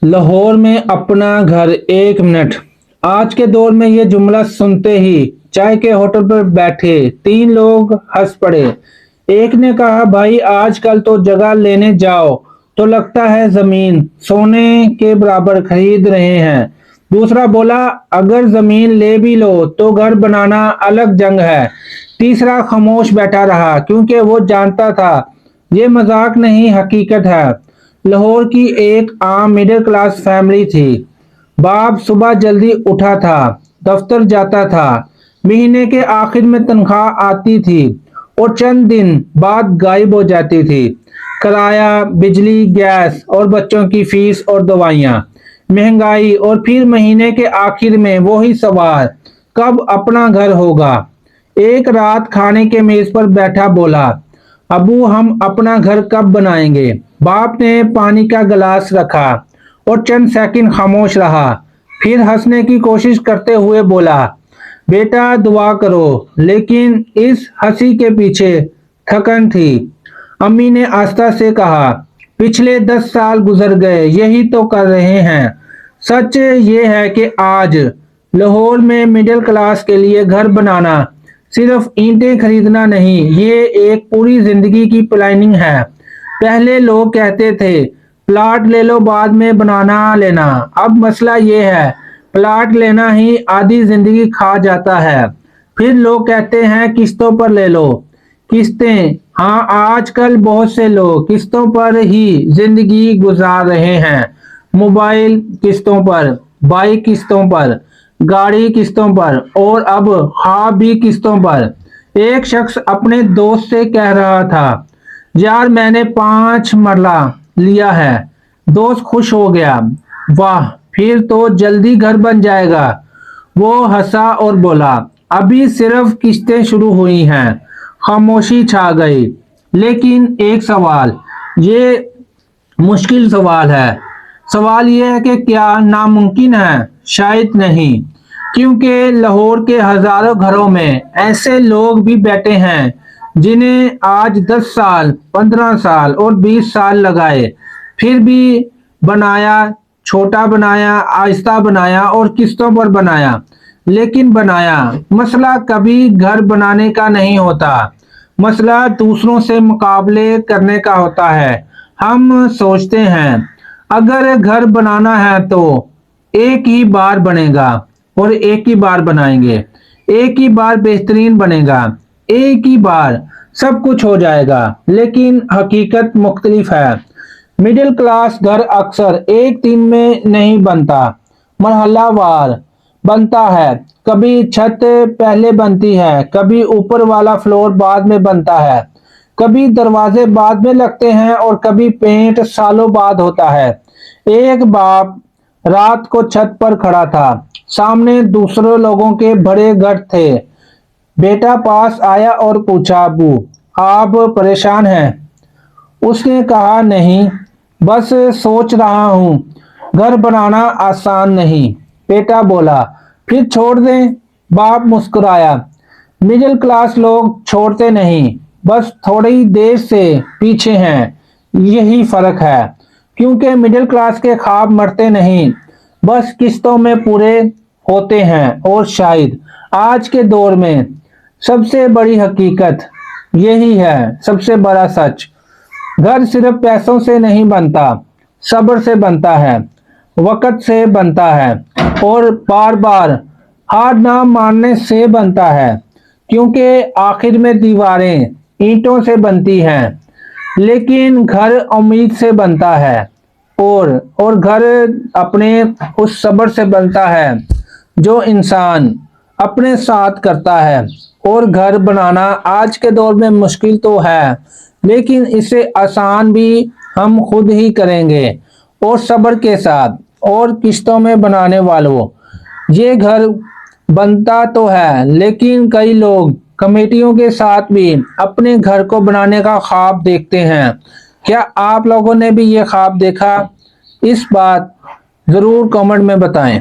लाहौर में अपना घर 1 मिनट। आज के दौर में ये जुमला सुनते ही चाय के होटल पर बैठे 3 लोग हंस पड़े। एक ने कहा, भाई आजकल तो जगह लेने जाओ तो लगता है जमीन सोने के बराबर खरीद रहे हैं। दूसरा बोला, अगर जमीन ले भी लो तो घर बनाना अलग जंग है। तीसरा खामोश बैठा रहा क्योंकि वो जानता था ये मजाक नहीं, हकीकत है। लाहौर की एक आम मिडिल क्लास फैमिली थी। बाप सुबह जल्दी उठा था, दफ्तर जाता था। महीने के आखिर में तनख्वाह आती थी और चंद दिन बाद गायब हो जाती थी। किराया, बिजली, गैस और बच्चों की फीस और दवाइयाँ, महंगाई, और फिर महीने के आखिर में वही सवाल, कब अपना घर होगा। एक रात खाने के मेज पर बैठा बोला, अबू हम अपना घर कब बनाएंगे। बाप ने पानी का गिलास रखा और चंद सेकंड खामोश रहा, फिर हंसने की कोशिश करते हुए बोला, बेटा दुआ करो। लेकिन इस हंसी के पीछे थकन थी। अम्मी ने आस्था से कहा, पिछले 10 साल गुजर गए, यही तो कर रहे हैं। सच ये है कि आज लाहौर में मिडिल क्लास के लिए घर बनाना सिर्फ ईंटें खरीदना नहीं, ये एक पूरी जिंदगी की प्लानिंग है। पहले लोग कहते थे प्लाट ले लो बाद में बनाना लेना। अब मसला ये है, प्लाट लेना ही आधी जिंदगी खा जाता है। फिर लोग कहते हैं किस्तों पर ले लो। किस्तें, हाँ आजकल बहुत से लोग किस्तों पर ही जिंदगी गुजार रहे हैं। मोबाइल किस्तों पर, बाइक किस्तों पर, गाड़ी किस्तों पर और अब ख्वाब भी किस्तों पर। एक शख्स अपने दोस्त से कह रहा था, यार मैंने 5 मरला लिया है। दोस्त खुश हो गया, वाह फिर तो जल्दी घर बन जाएगा। वो हंसा और बोला, अभी सिर्फ किस्तें शुरू हुई हैं। खामोशी छा गई। लेकिन एक सवाल, ये मुश्किल सवाल है। सवाल यह है कि क्या नामुमकिन है? शायद नहीं, क्योंकि लाहौर के हजारों घरों में ऐसे लोग भी बैठे हैं जिन्हें आज 10 साल, 15 साल और 20 साल लगाए, फिर भी बनाया, छोटा बनाया, आहिस्ता बनाया और किस्तों पर बनाया, लेकिन बनाया। मसला कभी घर बनाने का नहीं होता, मसला दूसरों से मुकाबले करने का होता है। हम सोचते हैं अगर घर बनाना है तो एक ही बार बनेगा और एक ही बार बनाएंगे, एक ही बार बेहतरीन बनेगा, एक ही बार सब कुछ हो जाएगा। लेकिन हकीकत मुख्तलिफ है। मिडिल क्लास घर अक्सर एक दिन में नहीं बनता, मरहलावार बनता है। कभी छत पहले बनती है, कभी ऊपर वाला फ्लोर बाद में बनता है, कभी दरवाजे बाद में लगते हैं और कभी पेंट सालों बाद होता है। एक बाप रात को छत पर खड़ा था, सामने दूसरे लोगों के बड़े घर थे। बेटा पास आया और पूछा, अबू आप परेशान हैं? उसने कहा, नहीं बस सोच रहा हूँ, घर बनाना आसान नहीं। बेटा बोला, फिर छोड़ दें। बाप मुस्कुराया, मिडिल क्लास लोग छोड़ते नहीं, बस थोड़ी देर से पीछे हैं, यही फर्क है। क्योंकि मिडिल क्लास के ख्वाब मरते नहीं, बस किस्तों में पूरे होते हैं। और शायद आज के दौर में सबसे बड़ी हकीकत यही है, सबसे बड़ा सच। घर सिर्फ पैसों से नहीं बनता, सब्र से बनता है, वक़्त से बनता है और बार बार हार ना मानने से बनता है। क्योंकि आखिर में दीवारें ईंटों से बनती हैं, लेकिन घर उम्मीद से बनता है और घर अपने उस सब्र से बनता है जो इंसान अपने साथ करता है। और घर बनाना आज के दौर में मुश्किल तो है, लेकिन इसे आसान भी हम खुद ही करेंगे और सब्र के साथ। और किस्तों में बनाने वालों, ये घर बनता तो है, लेकिन कई लोग कमेटियों के साथ भी अपने घर को बनाने का ख्वाब देखते हैं। क्या आप लोगों ने भी ये ख्वाब देखा? इस बात ज़रूर कमेंट में बताएं।